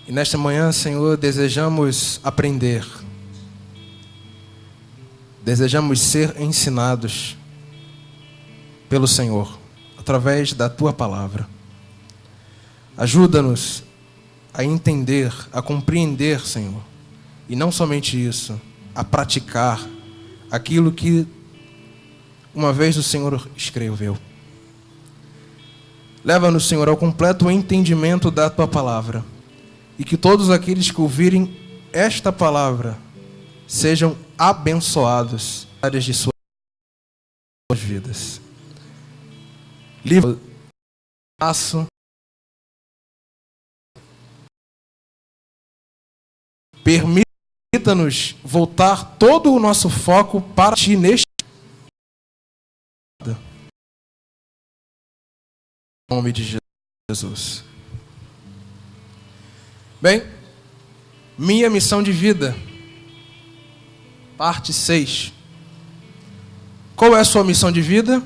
E nesta manhã, Senhor, desejamos aprender. Desejamos ser ensinados pelo Senhor, através da Tua palavra. Ajuda-nos a entender, a compreender, Senhor, e não somente isso, a praticar aquilo que uma vez o Senhor escreveu. Leva-nos, Senhor, ao completo entendimento da Tua palavra, e que todos aqueles que ouvirem esta palavra sejam abençoados nas áreas de suas vidas. Livre passo. Permita-nos voltar todo o nosso foco para Ti neste nome de Jesus. Bem, minha missão de vida, parte 6. Qual é a sua missão de vida?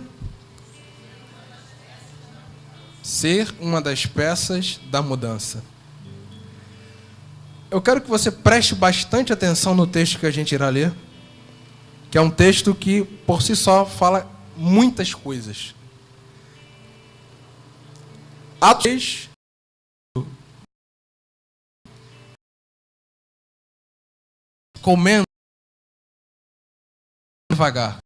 Ser uma das peças da mudança. Eu quero que você preste bastante atenção no texto que a gente irá ler, que é um texto que, por si só, fala muitas coisas. Atos, comendo devagar.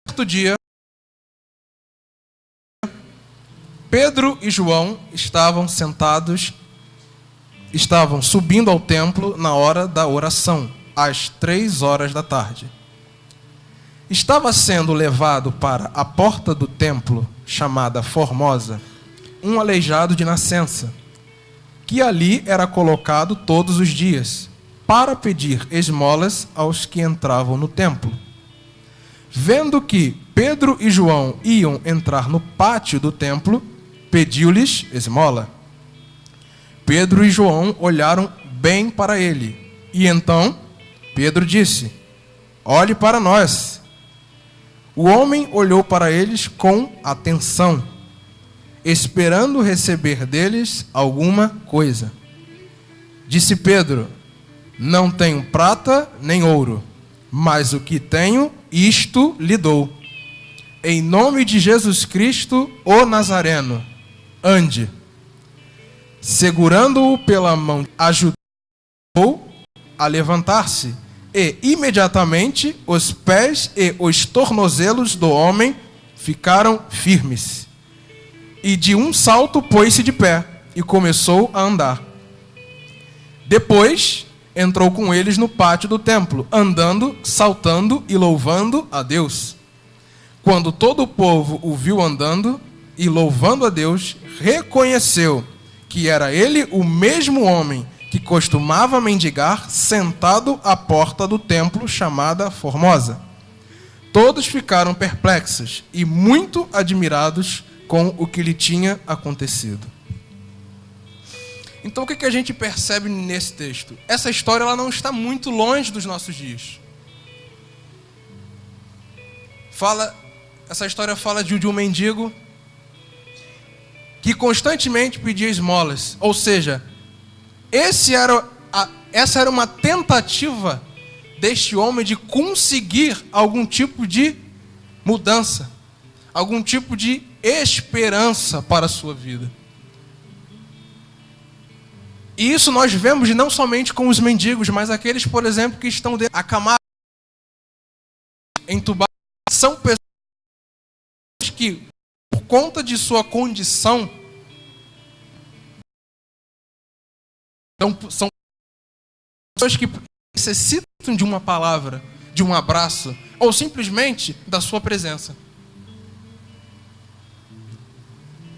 Certo dia, Pedro e João estavam subindo ao templo na hora da oração, às 3 da tarde. Estava sendo levado para a porta do templo, chamada Formosa, um aleijado de nascença, que ali era colocado todos os dias, para pedir esmolas aos que entravam no templo. Vendo que Pedro e João iam entrar no pátio do templo, pediu-lhes esmola. Pedro e João olharam bem para ele. E então Pedro disse: olhe para nós. O homem olhou para eles com atenção, esperando receber deles alguma coisa. Disse Pedro: não tenho prata nem ouro, mas o que tenho, isto lhe dou. Em nome de Jesus Cristo, o Nazareno, ande. Segurando-o pela mão, ajudou a levantar-se, e imediatamente os pés e os tornozelos do homem ficaram firmes. E de um salto pôs-se de pé e começou a andar. Depois entrou com eles no pátio do templo, andando, saltando e louvando a Deus. Quando todo o povo o viu andando e louvando a Deus, reconheceu que era ele o mesmo homem que costumava mendigar sentado à porta do templo chamada Formosa. Todos ficaram perplexos e muito admirados com o que lhe tinha acontecido. Então o que a gente percebe nesse texto? Essa história ela não está muito longe dos nossos dias. Essa história fala de um mendigo que constantemente pedia esmolas. Ou seja, essa era uma tentativa deste homem de conseguir algum tipo de mudança, algum tipo de esperança para a sua vida. E isso nós vemos não somente com os mendigos, mas aqueles, por exemplo, que estão acamados, entubados. São pessoas que, por conta de sua condição, são pessoas que necessitam de uma palavra, de um abraço, ou simplesmente da sua presença.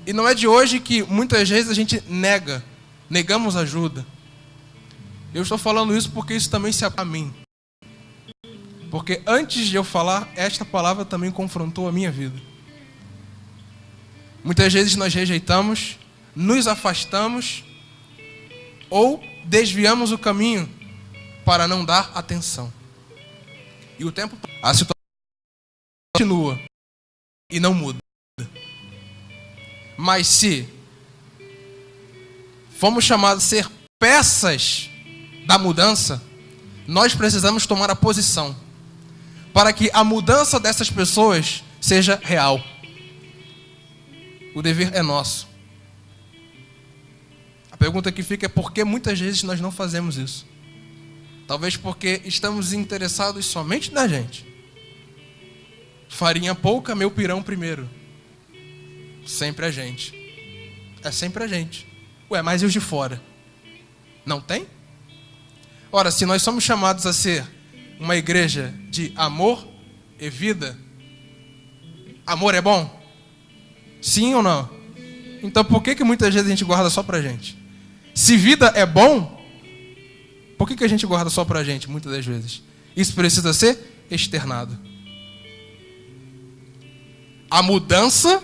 E não é de hoje que muitas vezes a gente negamos ajuda. Eu estou falando isso porque isso também se aplica a mim. Porque antes de eu falar, esta palavra também confrontou a minha vida. Muitas vezes nós rejeitamos, nos afastamos ou desviamos o caminho para não dar atenção. E o tempo, a situação continua e não muda. Mas se fomos chamados a ser peças da mudança, nós precisamos tomar a posição para que a mudança dessas pessoas seja real. O dever é nosso. A pergunta que fica é por que muitas vezes nós não fazemos isso? Talvez porque estamos interessados somente na gente. Farinha pouca, meu pirão primeiro. Sempre a gente. É sempre a gente. Ué, mas e os de fora? Não tem? Ora, se nós somos chamados a ser uma igreja de amor e vida, amor é bom? Sim ou não? Então por que muitas vezes a gente guarda só pra gente? Se vida é bom, por que a gente guarda só pra gente, muitas das vezes? Isso precisa ser externado. A mudança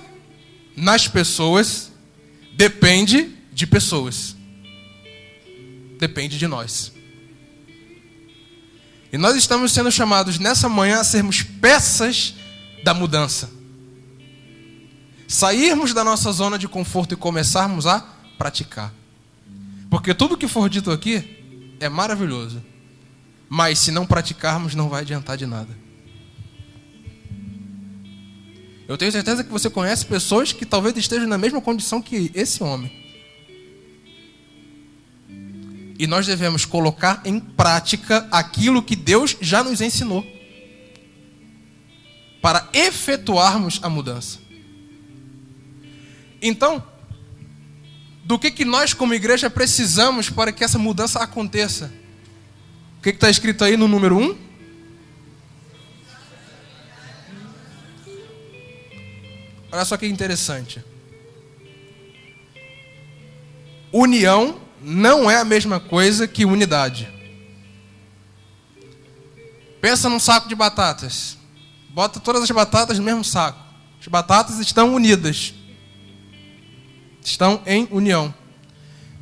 nas pessoas depende de pessoas. Depende de nós. E nós estamos sendo chamados nessa manhã a sermos peças da mudança. Sairmos da nossa zona de conforto e começarmos a praticar. Porque tudo que for dito aqui é maravilhoso. Mas se não praticarmos, não vai adiantar de nada. Eu tenho certeza que você conhece pessoas que talvez estejam na mesma condição que esse homem. E nós devemos colocar em prática aquilo que Deus já nos ensinou, para efetuarmos a mudança. Então, do que nós como igreja precisamos para que essa mudança aconteça? O que está escrito aí no número 1? Olha só que interessante. União não é a mesma coisa que unidade. Pensa num saco de batatas. Bota todas as batatas no mesmo saco. As batatas estão unidas. Estão em união.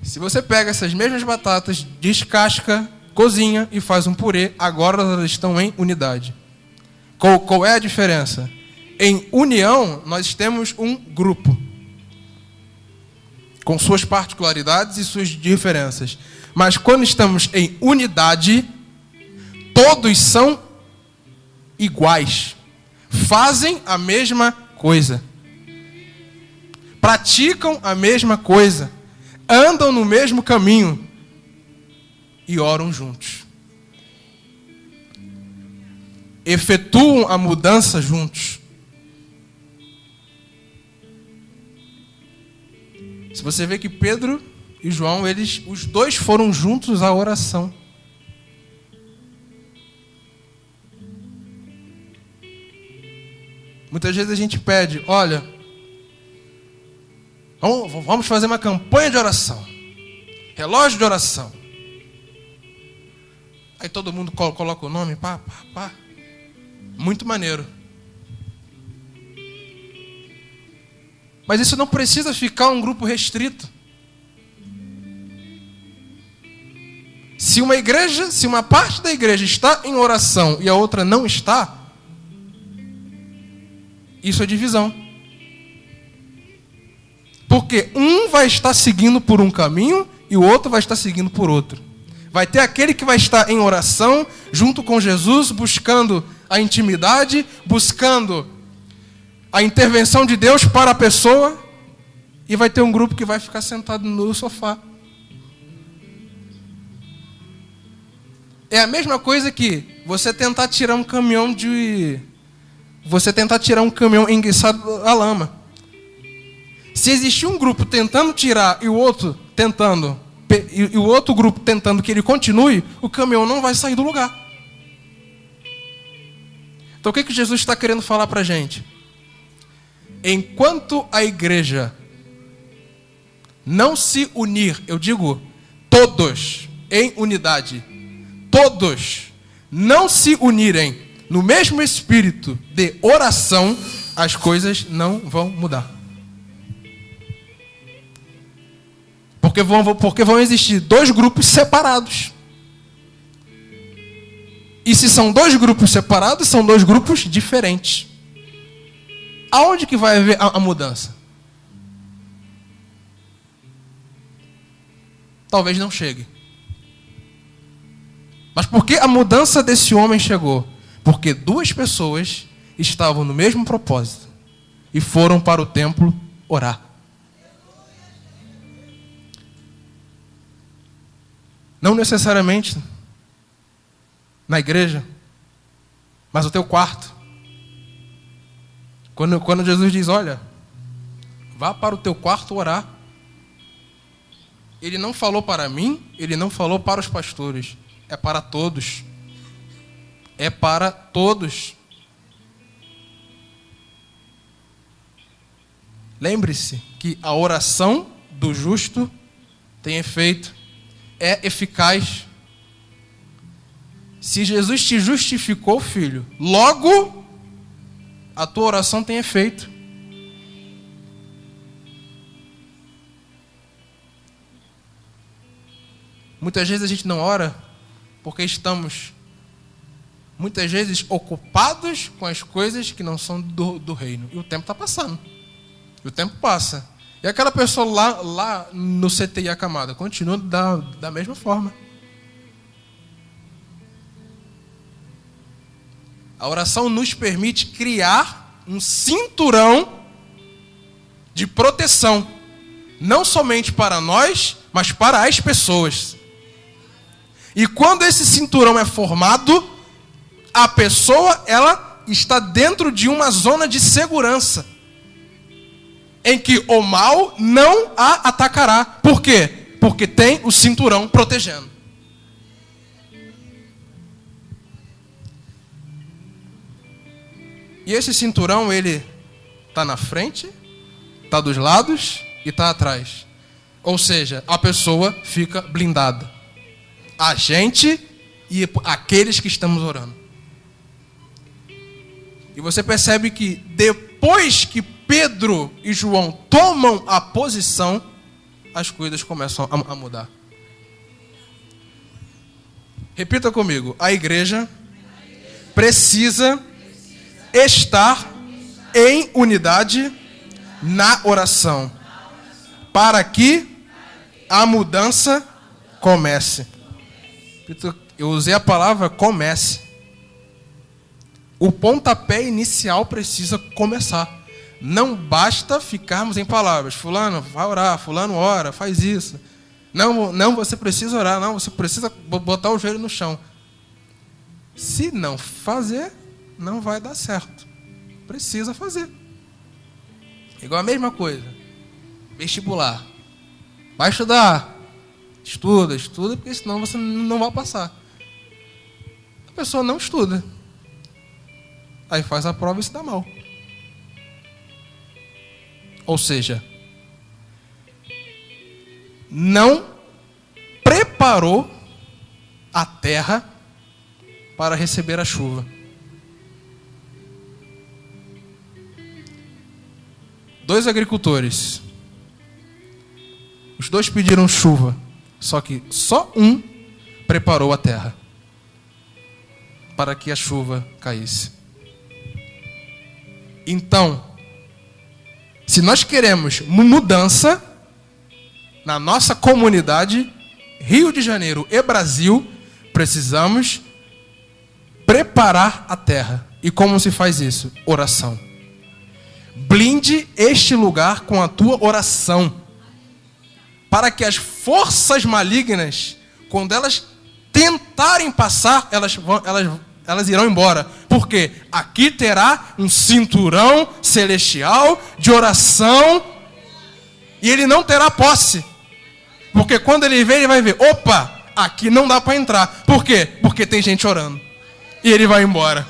Se você pega essas mesmas batatas, descasca, cozinha e faz um purê, agora elas estão em unidade. Qual é a diferença? Em união, nós temos um grupo, com suas particularidades e suas diferenças. Mas quando estamos em unidade, todos são iguais. Fazem a mesma coisa. Praticam a mesma coisa. Andam no mesmo caminho. E oram juntos. Efetuam a mudança juntos. Se você vê que Pedro e João, os dois foram juntos à oração. Muitas vezes a gente pede, olha, vamos fazer uma campanha de oração. Relógio de oração. Aí todo mundo coloca o nome, pá. Muito maneiro. Mas isso não precisa ficar um grupo restrito. Se uma parte da igreja está em oração e a outra não está, isso é divisão. Porque um vai estar seguindo por um caminho e o outro vai estar seguindo por outro. Vai ter aquele que vai estar em oração junto com Jesus, buscando a intimidade, buscando a intervenção de Deus para a pessoa, e vai ter um grupo que vai ficar sentado no sofá. É a mesma coisa que você tentar tirar um caminhão enguiçado da lama. Se existir um grupo tentando tirar e o outro grupo tentando que ele continue, o caminhão não vai sair do lugar. Então o que Jesus está querendo falar para a gente? Enquanto a igreja não se unir, eu digo todos em unidade, todos não se unirem no mesmo espírito de oração, as coisas não vão mudar. Porque vão existir dois grupos separados. E se são dois grupos separados, são dois grupos diferentes. Aonde que vai haver a mudança? talvez não chegue. Mas por que a mudança desse homem chegou? Porque duas pessoas estavam no mesmo propósito e foram para o templo orar. Não necessariamente na igreja, mas no teu quarto. Quando Jesus diz, olha, vá para o teu quarto orar, Ele não falou para mim, Ele não falou para os pastores, é para todos. É para todos. Lembre-se que a oração do justo tem efeito, é eficaz. Se Jesus te justificou, filho, logo a tua oração tem efeito. Muitas vezes a gente não ora porque estamos, muitas vezes, ocupados com as coisas que não são do reino. E o tempo está passando. E o tempo passa. E aquela pessoa lá no CTI acamada continua da mesma forma. A oração nos permite criar um cinturão de proteção. Não somente para nós, mas para as pessoas. E quando esse cinturão é formado, a pessoa, ela está dentro de uma zona de segurança, em que o mal não a atacará. Por quê? Porque tem o cinturão protegendo. E esse cinturão, ele está na frente, está dos lados e está atrás. Ou seja, a pessoa fica blindada. A gente e aqueles que estamos orando. E você percebe que depois que Pedro e João tomam a posição, as coisas começam a mudar. Repita comigo. A igreja precisa estar em unidade na oração, para que a mudança comece. Eu usei a palavra comece. O pontapé inicial precisa começar. Não basta ficarmos em palavras. Fulano, vai orar. Fulano, ora, faz isso. Não, você precisa orar. Não, você precisa botar o joelho no chão. Se não fazer, não vai dar certo. Precisa fazer. Igual a mesma coisa. Vestibular. Vai estudar. Estuda, porque senão você não vai passar. A pessoa não estuda. Aí faz a prova e se dá mal. Ou seja, não preparou a terra para receber a chuva. Dois agricultores. Os dois pediram chuva. Só que só um preparou a terra para que a chuva caísse. Então, se nós queremos mudança na nossa comunidade, Rio de Janeiro e Brasil, precisamos preparar a terra. E como se faz isso? Oração. Blinde este lugar com a tua oração, para que as forças malignas, quando elas tentarem passar, elas irão embora. Porque aqui terá um cinturão celestial de oração e ele não terá posse. Porque quando ele ver, ele vai ver, opa, aqui não dá para entrar. Por quê? Porque tem gente orando. E ele vai embora.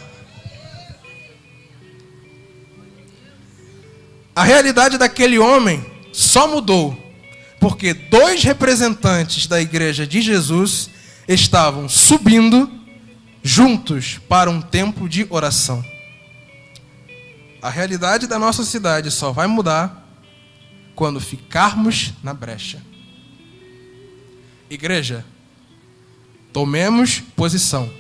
A realidade daquele homem só mudou porque dois representantes da igreja de Jesus estavam subindo juntos para um tempo de oração. A realidade da nossa cidade só vai mudar quando ficarmos na brecha. Igreja, tomemos posição.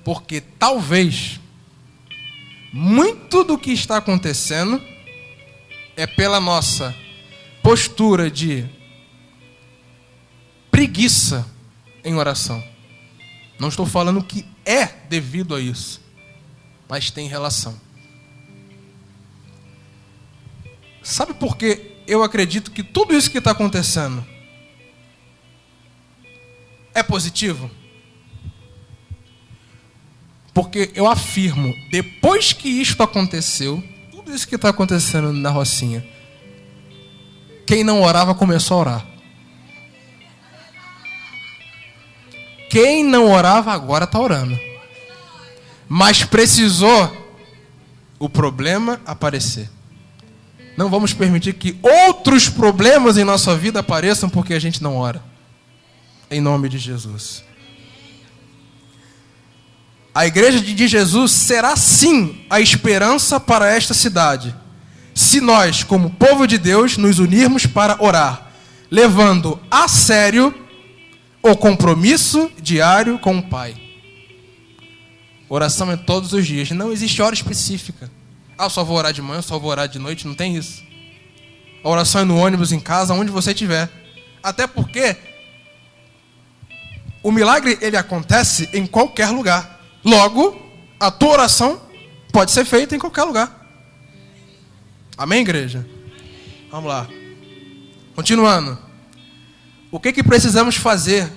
Porque talvez muito do que está acontecendo é pela nossa postura de preguiça em oração. Não estou falando que é devido a isso, mas tem relação. Sabe por que eu acredito que tudo isso que está acontecendo é positivo? Porque eu afirmo, depois que isto aconteceu, tudo isso que está acontecendo na Rocinha, quem não orava começou a orar. Quem não orava agora está orando. Mas precisou o problema aparecer. Não vamos permitir que outros problemas em nossa vida apareçam porque a gente não ora. Em nome de Jesus. A igreja de Jesus será sim a esperança para esta cidade, se nós, como povo de Deus, nos unirmos para orar, levando a sério o compromisso diário com o Pai. Oração é todos os dias, não existe hora específica. Eu só vou orar de manhã, só vou orar de noite, não tem isso. A oração é no ônibus, em casa, onde você estiver. Até porque o milagre, ele acontece em qualquer lugar. Logo, a tua oração pode ser feita em qualquer lugar. Amém, igreja? Vamos lá. Continuando. O que precisamos fazer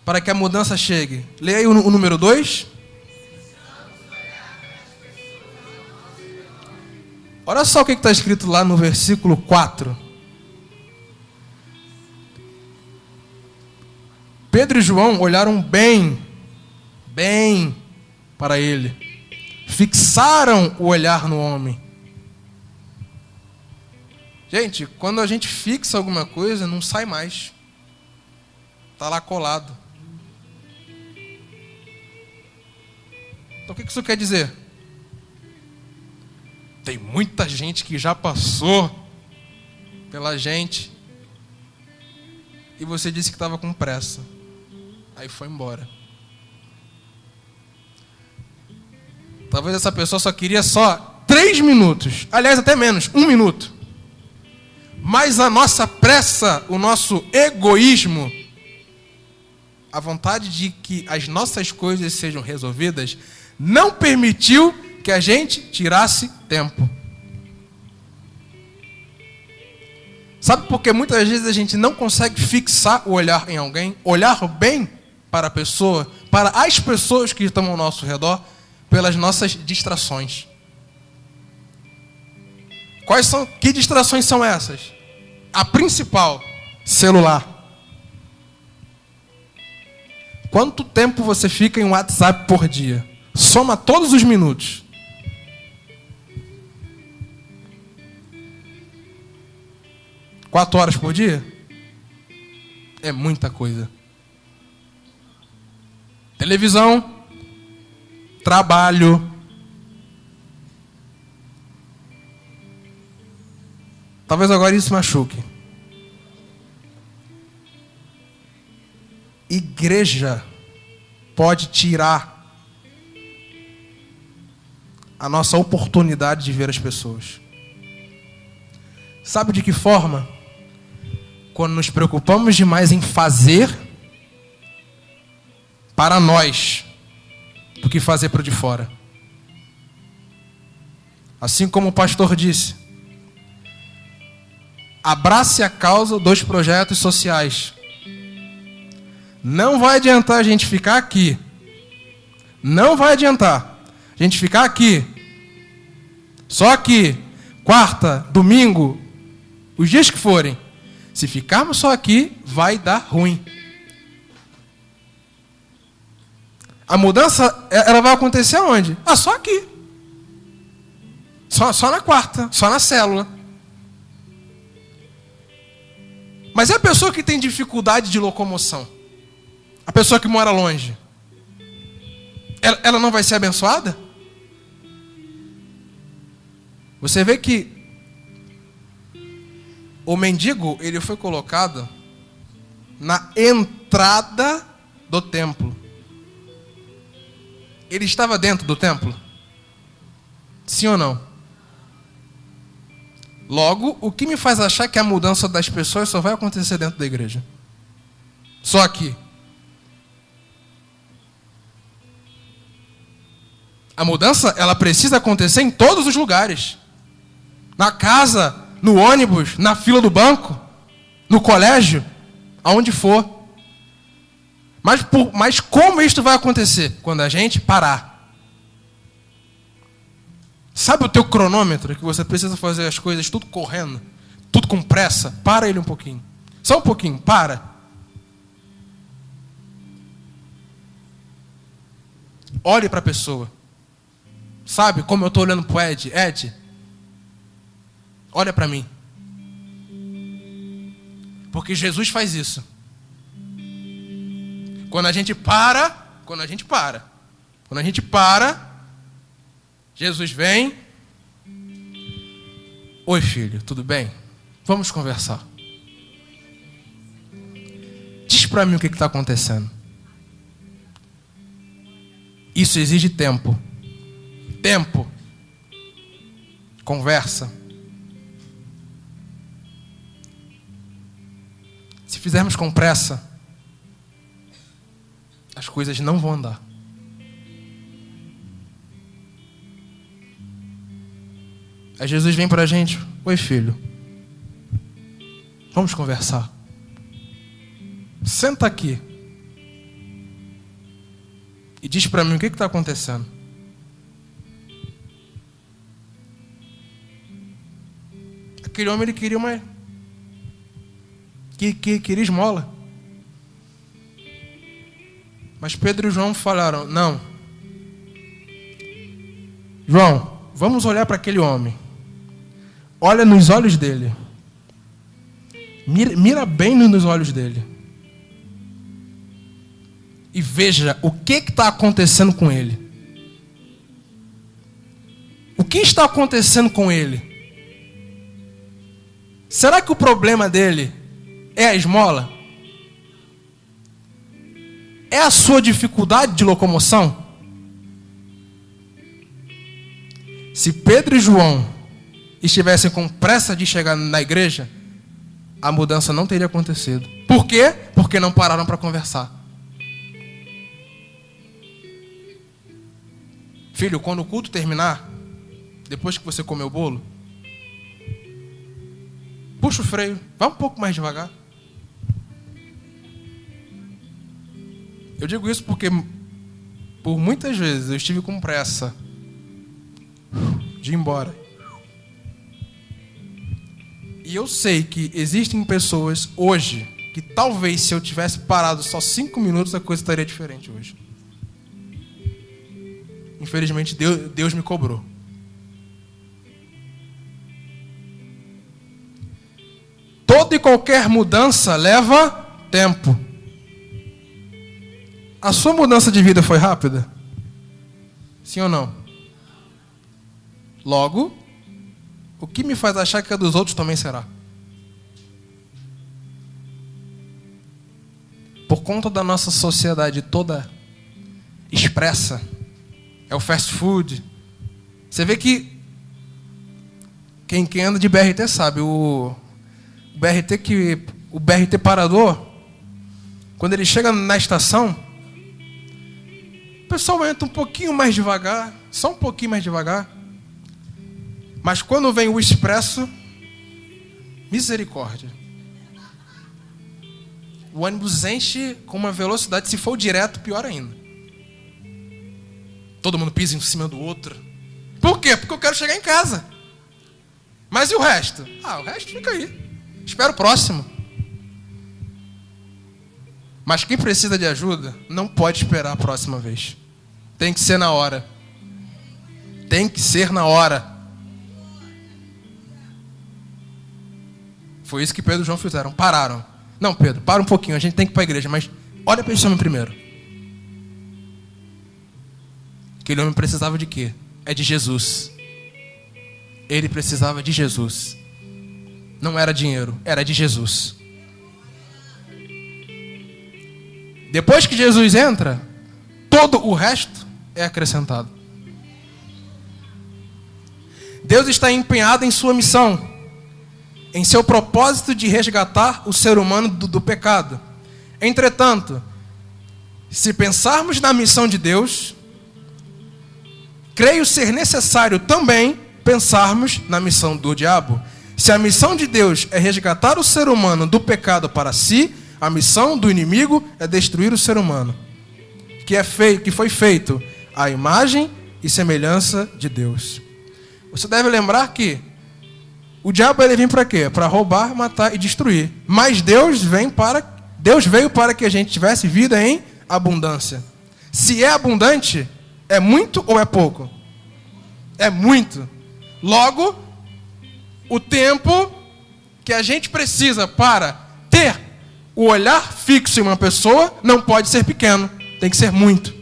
para que a mudança chegue? Leia aí o número 2. Olha só o que está escrito lá no versículo 4. Pedro e João olharam bem para ele. Fixaram o olhar no homem. Gente, quando a gente fixa alguma coisa, não sai mais. Está lá colado. Então o que isso quer dizer? Tem muita gente que já passou pela gente e você disse que estava com pressa. Aí foi embora. Talvez essa pessoa só queria 3 minutos. Aliás, até menos, 1 minuto. Mas a nossa pressa, o nosso egoísmo, a vontade de que as nossas coisas sejam resolvidas, não permitiu que a gente tirasse tempo. Sabe por que muitas vezes a gente não consegue fixar o olhar em alguém, olhar bem para a pessoa, para as pessoas que estão ao nosso redor, pelas nossas distrações. Que distrações são essas? A principal, celular. Quanto tempo você fica em WhatsApp por dia? Soma todos os minutos. – 4 horas por dia? É muita coisa. Televisão, trabalho. Talvez agora isso machuque. Igreja pode tirar a nossa oportunidade de ver as pessoas. Sabe de que forma? Quando nos preocupamos demais em fazer para nós do que fazer para o de fora. Assim como o pastor disse, abrace a causa dos projetos sociais. Não vai adiantar a gente ficar aqui. Não vai adiantar a gente ficar aqui. Só aqui, quarta, domingo, os dias que forem. Se ficarmos só aqui, vai dar ruim. A mudança, ela vai acontecer aonde? Só aqui. Só na quarta, só na célula. Mas é a pessoa que tem dificuldade de locomoção? A pessoa que mora longe? Ela não vai ser abençoada? Você vê que o mendigo, ele foi colocado na entrada do templo. Ele estava dentro do templo? Sim ou não? Logo, o que me faz achar que a mudança das pessoas só vai acontecer dentro da igreja? Só aqui. A mudança, ela precisa acontecer em todos os lugares. Na casa, no ônibus, na fila do banco, no colégio, aonde for. Mas como isto vai acontecer? Quando a gente parar. Sabe o teu cronômetro, que você precisa fazer as coisas tudo correndo, tudo com pressa? Para ele um pouquinho. Só um pouquinho, para. Olhe para a pessoa. Sabe como eu estou olhando para o Ed? Ed, olha para mim. Porque Jesus faz isso. Quando a gente para, Jesus vem. Oi, filho, tudo bem? Vamos conversar. Diz para mim o que está acontecendo. Isso exige tempo. Tempo. Conversa. Se fizermos com pressa, as coisas não vão andar. Aí Jesus vem para a gente. Oi, filho. Vamos conversar. Senta aqui. E diz para mim o que está acontecendo. Aquele homem, ele queria uma... queria esmola. Mas Pedro e João falaram, não. João, vamos olhar para aquele homem. Olha nos olhos dele. Mira bem nos olhos dele. E veja o que está acontecendo com ele. O que está acontecendo com ele? Será que o problema dele é a esmola? É a sua dificuldade de locomoção? Se Pedro e João estivessem com pressa de chegar na igreja, a mudança não teria acontecido. Por quê? Porque não pararam para conversar. Filho, quando o culto terminar, depois que você comer o bolo, puxa o freio, vai um pouco mais devagar. Eu digo isso porque por muitas vezes eu estive com pressa de ir embora. E eu sei que existem pessoas hoje que talvez se eu tivesse parado só 5 minutos a coisa estaria diferente hoje. Infelizmente Deus me cobrou. Toda e qualquer mudança leva tempo. A sua mudança de vida foi rápida? Sim ou não? Logo, o que me faz achar que a dos outros também será? Por conta da nossa sociedade toda expressa, é o fast food. Você vê que quem anda de BRT sabe, o BRT parador, quando ele chega na estação, o pessoal entra um pouquinho mais devagar, só um pouquinho mais devagar. Mas quando vem o expresso, misericórdia. O ônibus enche com uma velocidade, se for direto, pior ainda. Todo mundo pisa em cima do outro. Por quê? Porque eu quero chegar em casa. Mas e o resto? O resto fica aí. Espera o próximo. Mas quem precisa de ajuda não pode esperar a próxima vez. Tem que ser na hora. Tem que ser na hora. Foi isso que Pedro e João fizeram. Pararam. Não, Pedro, para um pouquinho. A gente tem que ir para a igreja. Mas olha para esse homem primeiro. Aquele homem precisava de quê? É de Jesus. Ele precisava de Jesus. Não era dinheiro, era de Jesus. Depois que Jesus entra, todo o resto é acrescentado. Deus está empenhado em sua missão, em seu propósito de resgatar o ser humano do pecado. Entretanto, se pensarmos na missão de Deus, creio ser necessário também pensarmos na missão do diabo. Se a missão de Deus é resgatar o ser humano do pecado para si, a missão do inimigo é destruir o ser humano, que foi feito à imagem e semelhança de Deus. Você deve lembrar que o diabo ele vem para quê? Para roubar, matar e destruir. Mas Deus veio para que a gente tivesse vida em abundância. Se é abundante, é muito ou é pouco? É muito. Logo, o tempo que a gente precisa para ter o olhar fixo em uma pessoa não pode ser pequeno, tem que ser muito.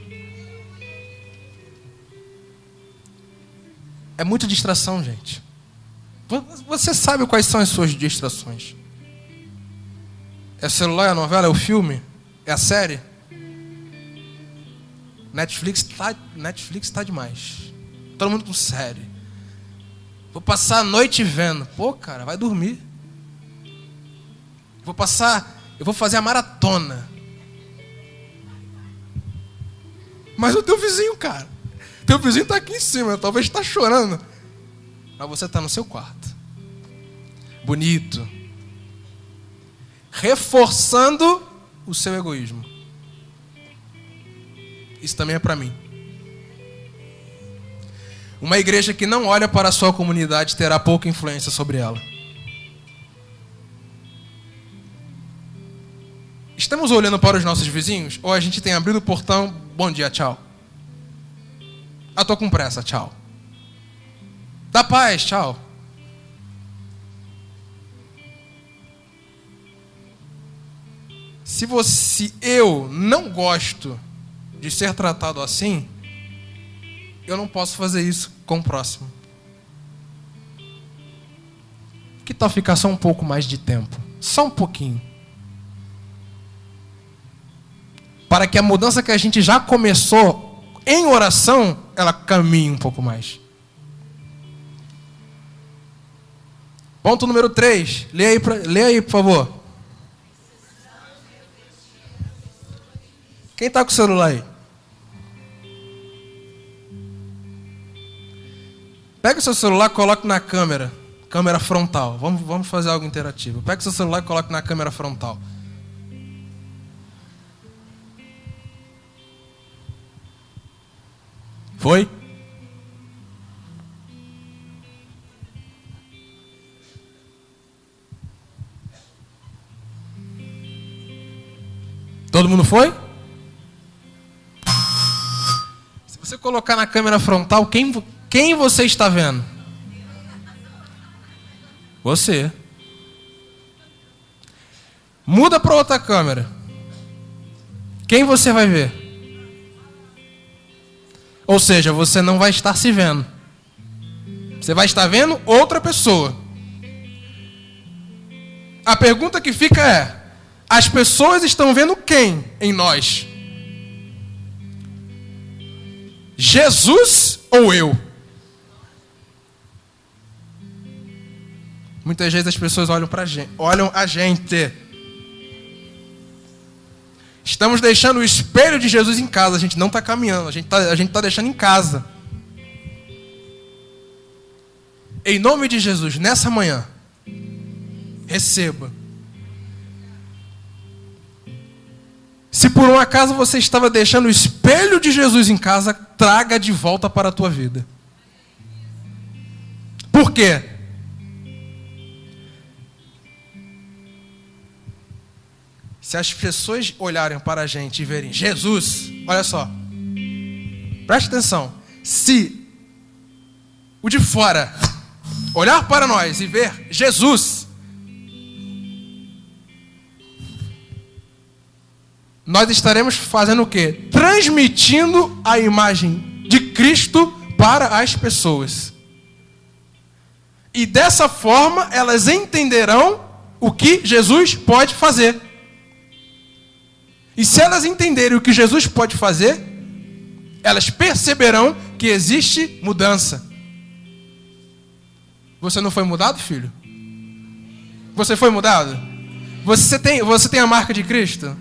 É muita distração, gente. Você sabe quais são as suas distrações? É o celular, é a novela, é o filme? É a série? Netflix tá demais. Todo mundo com série. Vou passar a noite vendo. Pô, cara, vai dormir. Eu vou fazer a maratona. Mas o teu vizinho, cara. Teu vizinho está aqui em cima, talvez está chorando. Mas você está no seu quarto. Bonito. Reforçando o seu egoísmo. Isso também é para mim. Uma igreja que não olha para a sua comunidade terá pouca influência sobre ela. Estamos olhando para os nossos vizinhos? Ou a gente tem abrido o portão, bom dia, tchau. Ah, tô com pressa, tchau. Dá paz, tchau. Se eu não gosto de ser tratado assim, eu não posso fazer isso com o próximo. Que tal ficar só um pouco mais de tempo? Só um pouquinho. Para que a mudança que a gente já começou em oração, ela caminhe um pouco mais. Ponto número 3. Lê aí, por favor. Quem está com o celular aí? Pega o seu celular e coloque na câmera frontal. Vamos fazer algo interativo. Pega o seu celular e coloque na câmera frontal. Foi? Todo mundo foi? Se você colocar na câmera frontal, quem você está vendo? Você. Muda para outra câmera. Quem você vai ver? Ou seja, você não vai estar se vendo. Você vai estar vendo outra pessoa. A pergunta que fica é: as pessoas estão vendo quem em nós? Jesus ou eu? Muitas vezes as pessoas olham a gente. Estamos deixando o espelho de Jesus em casa. A gente não está caminhando. A gente tá deixando em casa. Em nome de Jesus, nessa manhã, receba. Se por um acaso você estava deixando o espelho de Jesus em casa, traga de volta para a tua vida. Por quê? Se as pessoas olharem para a gente e verem Jesus, olha só, preste atenção, se o de fora olhar para nós e ver Jesus, nós estaremos fazendo o quê? Transmitindo a imagem de Cristo para as pessoas. E dessa forma elas entenderão o que Jesus pode fazer. E se elas entenderem o que Jesus pode fazer, elas perceberão que existe mudança. Você não foi mudado, filho? Você foi mudado? Você tem a marca de Cristo?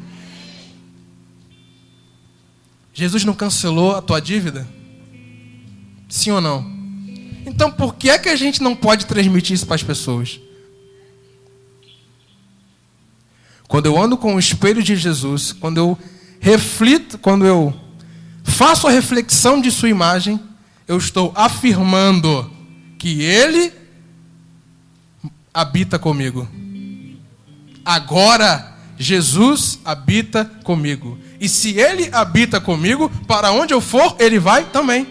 Jesus não cancelou a tua dívida? Sim ou não? Então por que é que a gente não pode transmitir isso para as pessoas? Quando eu ando com o espelho de Jesus, quando eu reflito, quando eu faço a reflexão de sua imagem, eu estou afirmando que Ele habita comigo. Agora, Jesus habita comigo. E se Ele habita comigo, para onde eu for, Ele vai também.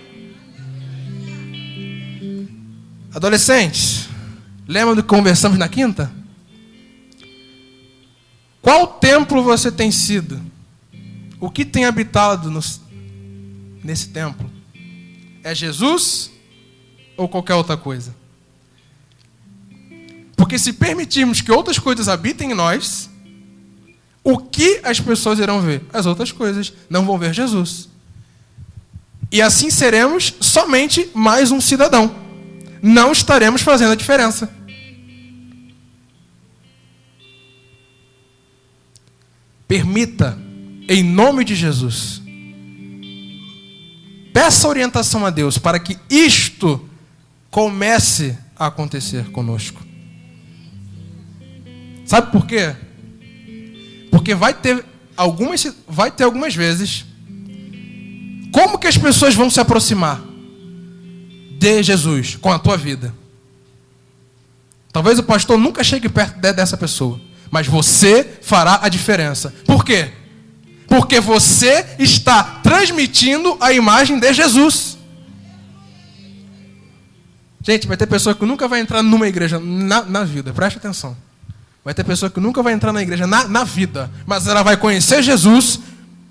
Adolescentes, lembra do que conversamos na quinta? Qual templo você tem sido? O que tem habitado nesse templo? É Jesus ou qualquer outra coisa? Porque se permitirmos que outras coisas habitem em nós, o que as pessoas irão ver? As outras coisas. Não vão ver Jesus. E assim seremos somente mais um cidadão. Não estaremos fazendo a diferença. Permita, em nome de Jesus, peça orientação a Deus para que isto comece a acontecer conosco. Sabe por quê? Porque vai ter algumas vezes. Como que as pessoas vão se aproximar de Jesus com a tua vida? Talvez o pastor nunca chegue perto dessa pessoa, mas você fará a diferença. Por quê? Porque você está transmitindo a imagem de Jesus. Gente, vai ter pessoa que nunca vai entrar numa igreja na vida, preste atenção. Vai ter pessoa que nunca vai entrar na igreja na vida, mas ela vai conhecer Jesus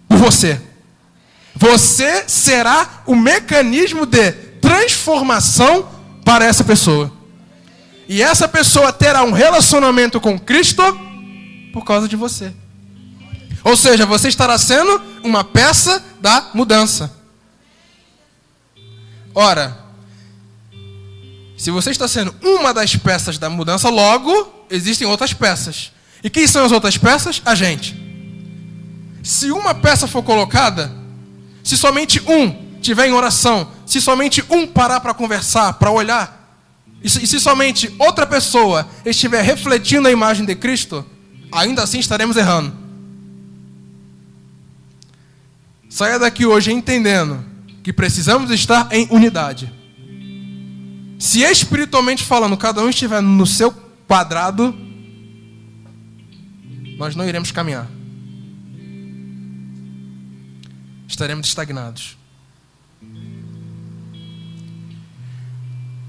por você. Você será o mecanismo de transformação para essa pessoa. E essa pessoa terá um relacionamento com Cristo por causa de você. Ou seja, você estará sendo uma peça da mudança. Ora, se você está sendo uma das peças da mudança, logo existem outras peças. E quem são as outras peças? A gente. Se uma peça for colocada, se somente um estiver em oração, se somente um parar para conversar, para olhar, e se somente outra pessoa estiver refletindo a imagem de Cristo, ainda assim estaremos errando. Saia daqui hoje entendendo que precisamos estar em unidade. Se espiritualmente falando, cada um estiver no seu quadrado, nós não iremos caminhar. Estaremos estagnados.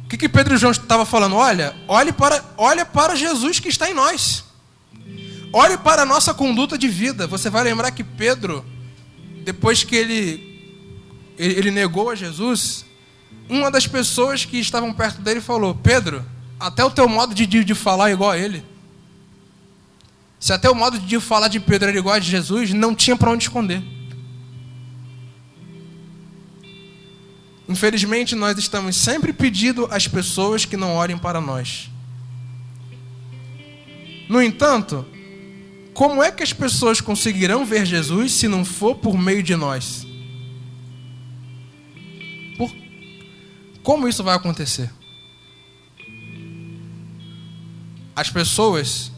O que Pedro e João estavam falando? Olha para Jesus que está em nós. Olhe para a nossa conduta de vida. Você vai lembrar que Pedro, depois que ele negou a Jesus, uma das pessoas que estavam perto dele falou: Pedro, até o teu modo de falar é igual a ele. Se até o modo de falar de Pedro era igual a de Jesus, não tinha para onde esconder. Infelizmente, nós estamos sempre pedindo às pessoas que não olhem para nós. No entanto, como é que as pessoas conseguirão ver Jesus se não for por meio de nós? Como isso vai acontecer? As pessoas,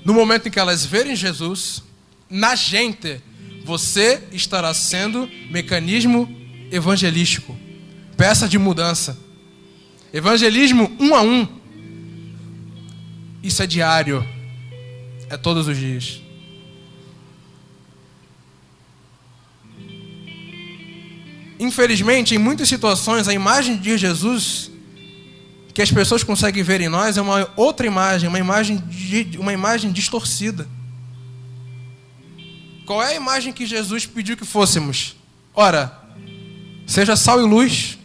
no momento em que elas verem Jesus, na gente, você estará sendo mecanismo evangelístico, peça de mudança. Evangelismo 1 a 1. Isso é diário, é todos os dias. Infelizmente, em muitas situações, a imagem de Jesus que as pessoas conseguem ver em nós é uma outra imagem, uma imagem distorcida. Qual é a imagem que Jesus pediu que fôssemos? Ora, seja sal e luz.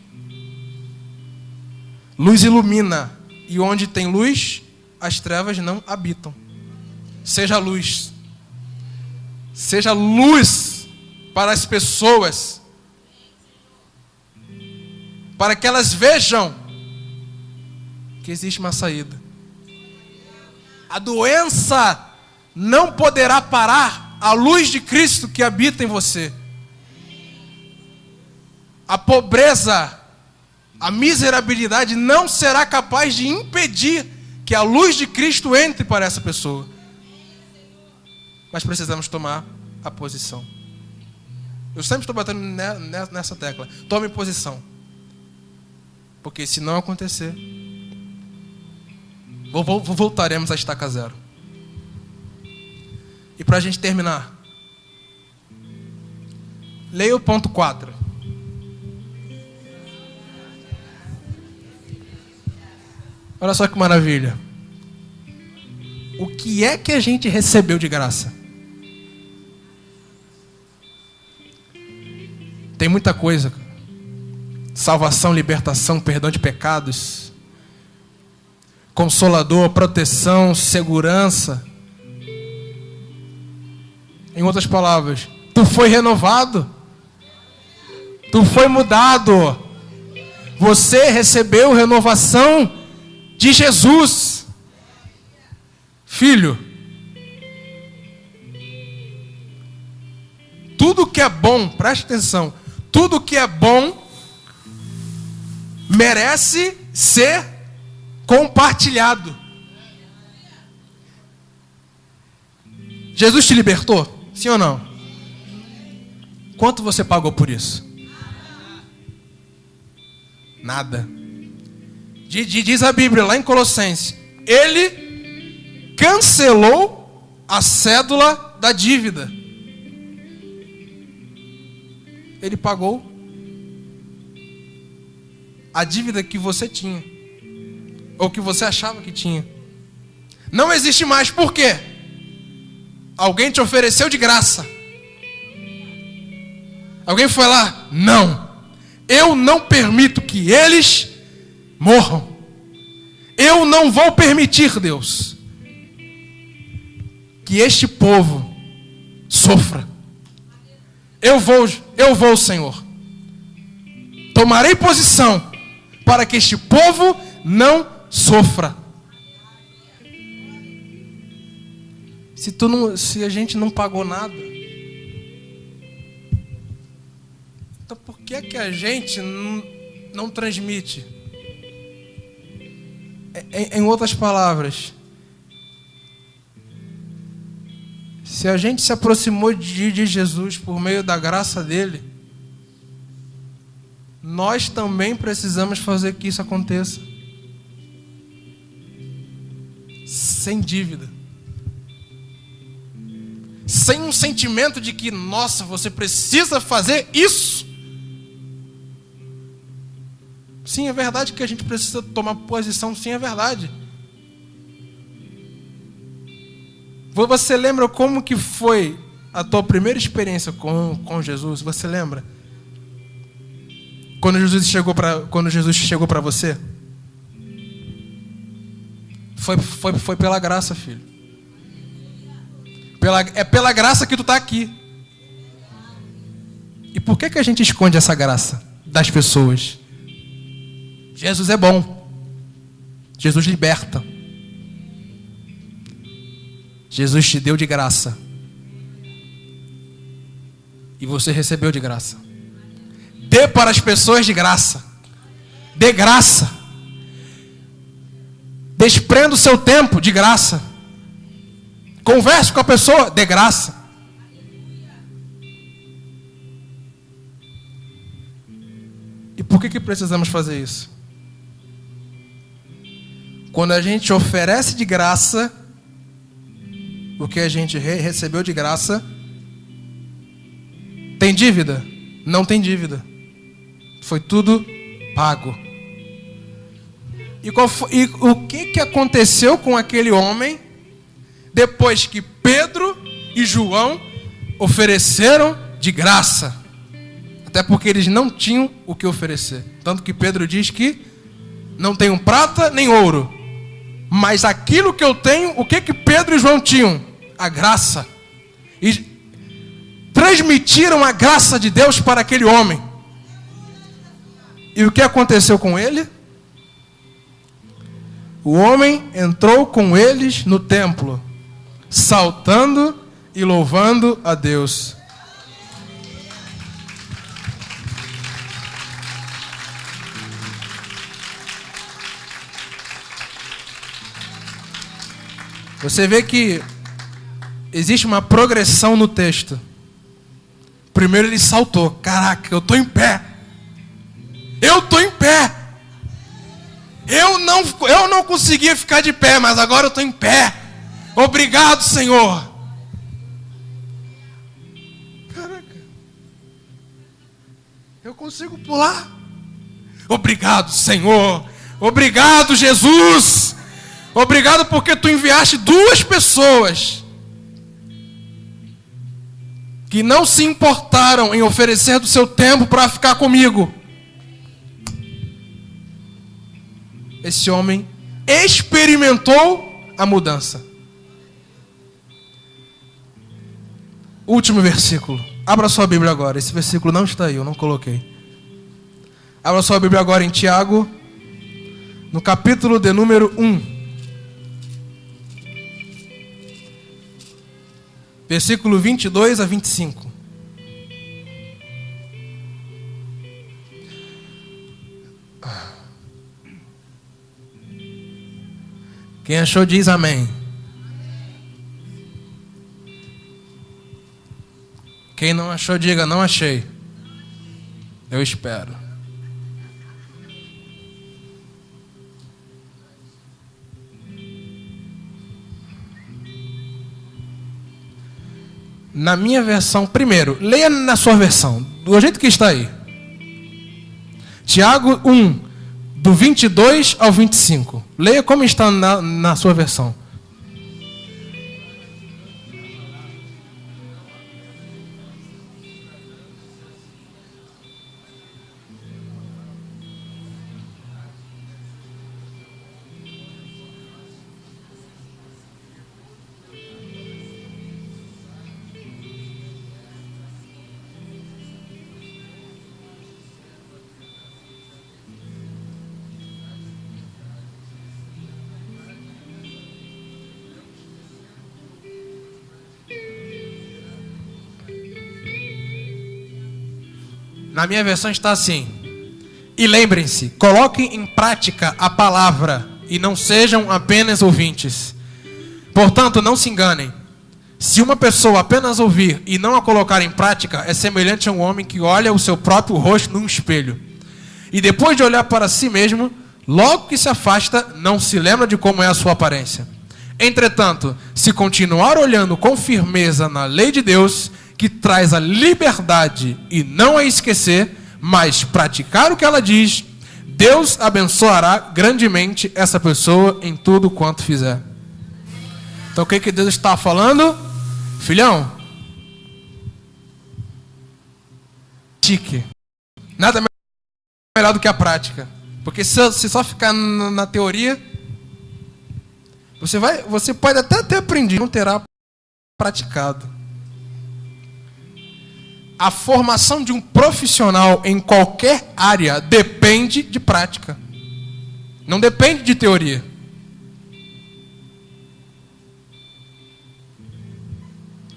Luz ilumina, e onde tem luz, as trevas não habitam. Seja luz. Seja luz para as pessoas, para que elas vejam que existe uma saída. A doença não poderá parar a luz de Cristo que habita em você. a pobreza, a miserabilidade não será capaz de impedir que a luz de Cristo entre para essa pessoa. Mas precisamos tomar a posição. Eu sempre estou batendo nessa tecla. Tome posição. Porque se não acontecer, voltaremos à estaca zero. E para a gente terminar, leia o ponto 4. Olha só que maravilha. O que é que a gente recebeu de graça? Tem muita coisa. Salvação, libertação, perdão de pecados, Consolador, proteção, segurança. Em outras palavras, tu foi renovado. Tu foi mudado. Você recebeu renovação de Jesus. Filho, tudo que é bom, preste atenção, tudo que é bom merece ser compartilhado. Jesus te libertou? Sim ou não? Quanto você pagou por isso? Nada. Diz a Bíblia lá em Colossenses, Ele cancelou a cédula da dívida. Ele pagou a dívida que você tinha, ou que você achava que tinha. Não existe mais. Por quê? Alguém te ofereceu de graça. Alguém foi lá? Não. Eu não permito que eles morram. Eu não vou permitir, Deus, que este povo sofra. Eu vou, Senhor. Tomarei posição para que este povo não sofra. Se a gente não pagou nada, então por que a gente não transmite? Em outras palavras, se a gente se aproximou de Jesus por meio da graça dele, nós também precisamos fazer que isso aconteça. Sem dívida. Sem um sentimento de que, nossa, você precisa fazer isso. Sim, é verdade que a gente precisa tomar posição. Sim, é verdade. Você lembra como que foi a tua primeira experiência com Jesus? Você lembra? Quando Jesus chegou para você? Foi pela graça, filho. É pela graça que tu está aqui. E por que a gente esconde essa graça das pessoas? Jesus é bom. Jesus liberta. Jesus te deu de graça. E você recebeu de graça. Dê para as pessoas de graça. Dê graça. Desprenda o seu tempo de graça. Converse com a pessoa de graça. E por que precisamos fazer isso? Quando a gente oferece de graça o que a gente recebeu de graça, tem dívida? Não tem dívida. Foi tudo pago. E o que aconteceu com aquele homem depois que Pedro e João ofereceram de graça? Até porque eles não tinham o que oferecer. Tanto que Pedro diz que não tenho prata nem ouro, mas aquilo que eu tenho, o que Pedro e João tinham? A graça. E transmitiram a graça de Deus para aquele homem. E o que aconteceu com ele? O homem entrou com eles no templo, saltando e louvando a Deus. Você vê que existe uma progressão no texto. Primeiro ele saltou. Caraca, eu estou em pé. Eu estou em pé. Eu não conseguia ficar de pé, mas agora eu estou em pé. Obrigado, Senhor. Caraca. Eu consigo pular. Obrigado, Senhor. Obrigado, Jesus. Obrigado porque tu enviaste 2 pessoas que não se importaram em oferecer do seu tempo para ficar comigo. Esse homem experimentou a mudança. Último versículo. Abra sua Bíblia agora. Esse versículo não está aí, eu não coloquei. Abra sua Bíblia agora em Tiago, no capítulo de número 1. Versículo 22 a 25. Quem achou diz amém. Quem não achou diga não achei. Eu espero. Na minha versão, primeiro, leia na sua versão, do jeito que está aí. Tiago 1, do 22 ao 25. Leia como está na sua versão. Na minha versão está assim. E lembrem-se, coloquem em prática a palavra e não sejam apenas ouvintes. Portanto, não se enganem. Se uma pessoa apenas ouvir e não a colocar em prática, é semelhante a um homem que olha o seu próprio rosto num espelho. E depois de olhar para si mesmo, logo que se afasta, não se lembra de como é a sua aparência. Entretanto, se continuar olhando com firmeza na lei de Deus, que traz a liberdade e não a esquecer, mas praticar o que ela diz, Deus abençoará grandemente essa pessoa em tudo quanto fizer. Então o que Deus está falando? Filhão, tique. Nada melhor do que a prática. Porque se só ficar na teoria, você pode até ter aprendido, não terá praticado. A formação de um profissional em qualquer área depende de prática. Não depende de teoria.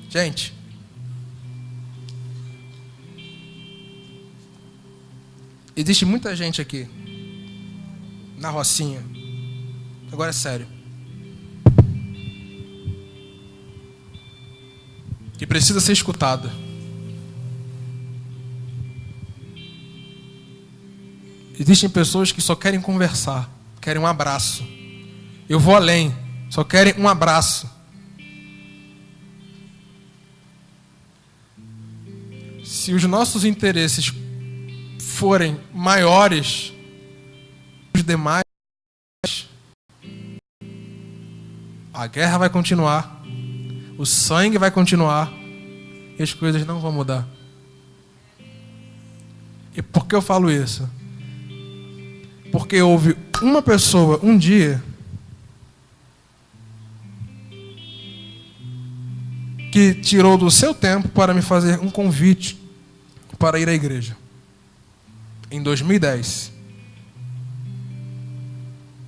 Gente, existe muita gente aqui na Rocinha. Agora é sério. Que precisa ser escutada. Existem pessoas que só querem conversar, querem um abraço. Eu vou além, só querem um abraço. Se os nossos interesses forem maiores que os demais, a guerra vai continuar, o sangue vai continuar e as coisas não vão mudar. E por que eu falo isso? Porque houve uma pessoa, um dia, que tirou do seu tempo para me fazer um convite para ir à igreja. Em 2010.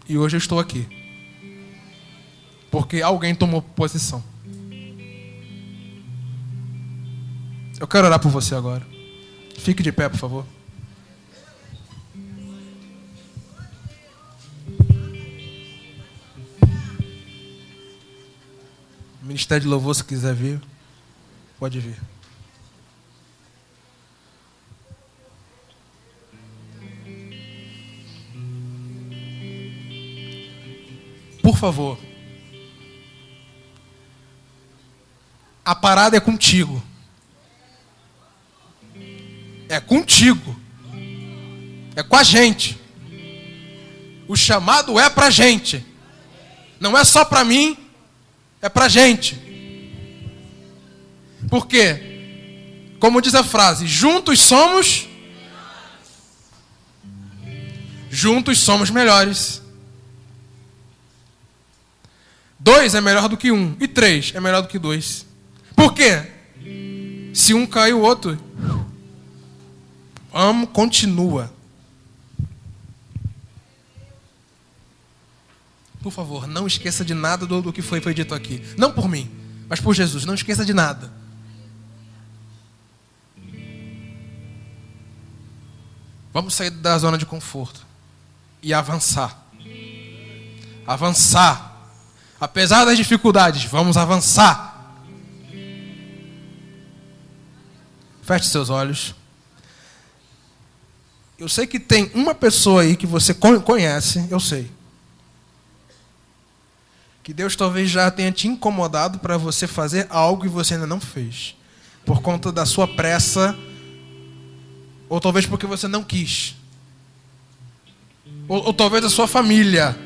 E hoje eu estou aqui. Porque alguém tomou posição. Eu quero orar por você agora. Fique de pé, por favor. Ministério de Louvor, se quiser vir, pode vir. Por favor. A parada é contigo. É contigo. É com a gente. O chamado é pra gente. Não é só pra mim, é pra gente. Por quê? Como diz a frase, juntos somos melhores. 2 é melhor do que 1. E 3 é melhor do que 2. Por quê? Se um cai, o outro continua. Por favor, não esqueça de nada do que foi dito aqui. Não por mim, mas por Jesus. Não esqueça de nada. Vamos sair da zona de conforto e avançar. Avançar. Apesar das dificuldades, vamos avançar. Feche seus olhos. Eu sei que tem uma pessoa aí que você conhece, eu sei. Que Deus talvez já tenha te incomodado para você fazer algo e você ainda não fez. Por conta da sua pressa, ou talvez porque você não quis. Ou talvez a sua família.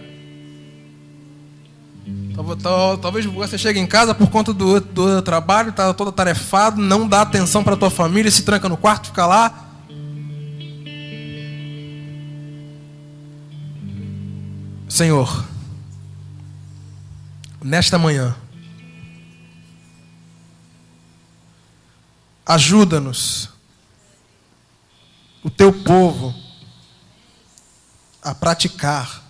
Talvez você chegue em casa por conta do trabalho, está todo atarefado, não dá atenção para a tua família, se tranca no quarto, fica lá. Senhor, nesta manhã, ajuda-nos, o teu povo, a praticar,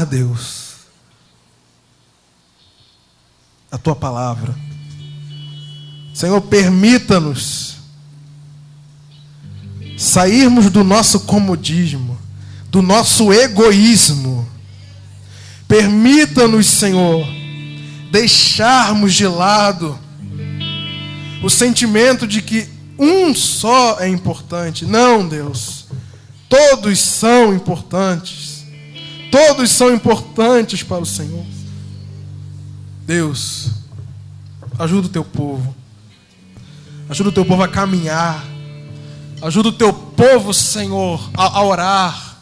Deus, a tua palavra. Senhor, permita-nos sairmos do nosso comodismo, do nosso egoísmo. Permita-nos, Senhor, deixarmos de lado o sentimento de que um só é importante. Não, Deus, todos são importantes. Todos são importantes para o Senhor. Deus, ajuda o teu povo. Ajuda o teu povo a caminhar. Ajuda o teu povo, Senhor, a orar.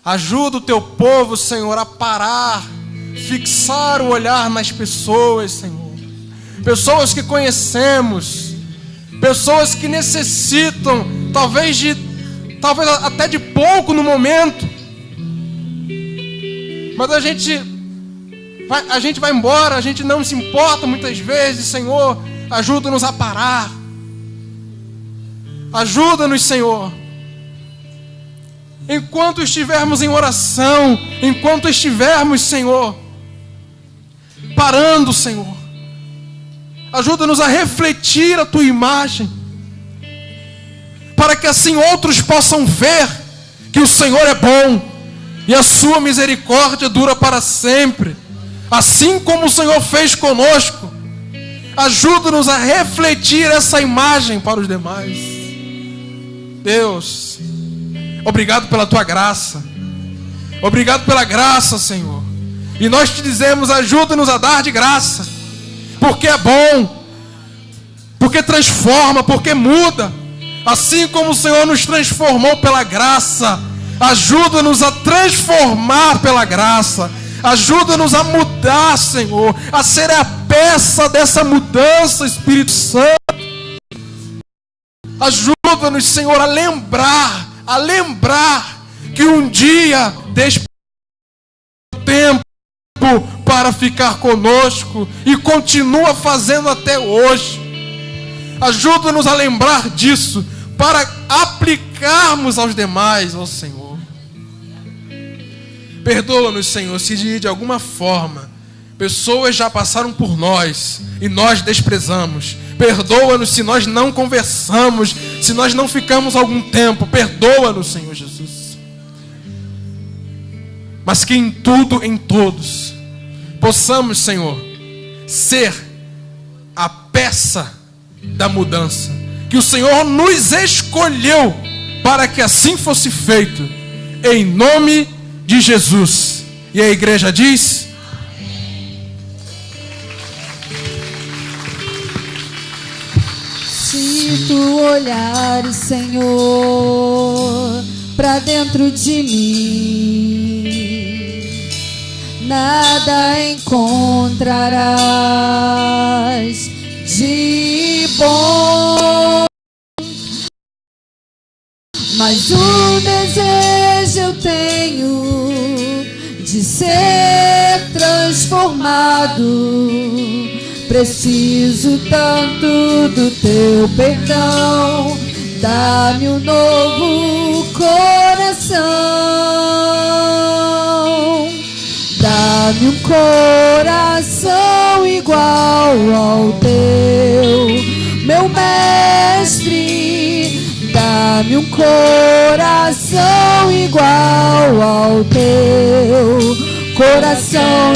Ajuda o teu povo, Senhor, a parar. Fixar o olhar nas pessoas, Senhor. Pessoas que conhecemos. Pessoas que necessitam, talvez até de pouco no momento. Mas a gente vai embora, a gente não se importa muitas vezes. Senhor, ajuda-nos a parar. Ajuda-nos, Senhor. Enquanto estivermos em oração, enquanto estivermos, Senhor, parando, Senhor, ajuda-nos a refletir a tua imagem, para que assim outros possam ver que o Senhor é bom e a sua misericórdia dura para sempre, assim como o Senhor fez conosco. Ajuda-nos a refletir essa imagem para os demais. Deus, obrigado pela tua graça. Obrigado pela graça, Senhor. E nós te dizemos, ajuda-nos a dar de graça, porque é bom, porque transforma, porque muda. Assim como o Senhor nos transformou pela graça, ajuda-nos a transformar pela graça. Ajuda-nos a mudar, Senhor, a ser a peça dessa mudança, Espírito Santo. Ajuda-nos, Senhor, a lembrar que um dia deixa tempo para ficar conosco e continua fazendo até hoje. Ajuda-nos a lembrar disso para aplicarmos aos demais, ó Senhor. Perdoa-nos, Senhor, se de alguma forma pessoas já passaram por nós e nós desprezamos. Perdoa-nos se nós não conversamos, se nós não ficamos algum tempo. Perdoa-nos, Senhor Jesus. Mas que em tudo, em todos, possamos, Senhor, ser a peça da mudança, que o Senhor nos escolheu para que assim fosse feito, em nome de Jesus. E a igreja diz: se tu olhares, Senhor, para dentro de mim, nada encontrarás de bom, mas um desejo eu tenho de ser transformado. Preciso tanto do teu perdão, dá-me um novo coração, dá-me um coração igual ao teu, meu mestre. Dá-me um coração igual ao teu coração.